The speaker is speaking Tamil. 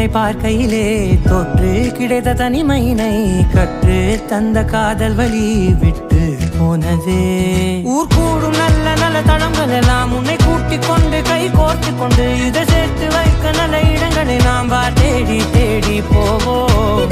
உன்னை பார்க்கையிலே தொற்று கிடைத்த தனிமையினை கற்று தந்த காதல் வழி விட்டு போனதே. ஊர் கூடும் நல்ல நல்ல தளங்கள் எல்லாம் உன்னை கூட்டிக் கொண்டு கை கோர்த்து கொண்டு இதை சேர்த்து வைக்க நல்ல இடங்களை நாம் தேடி தேடி போவோம்.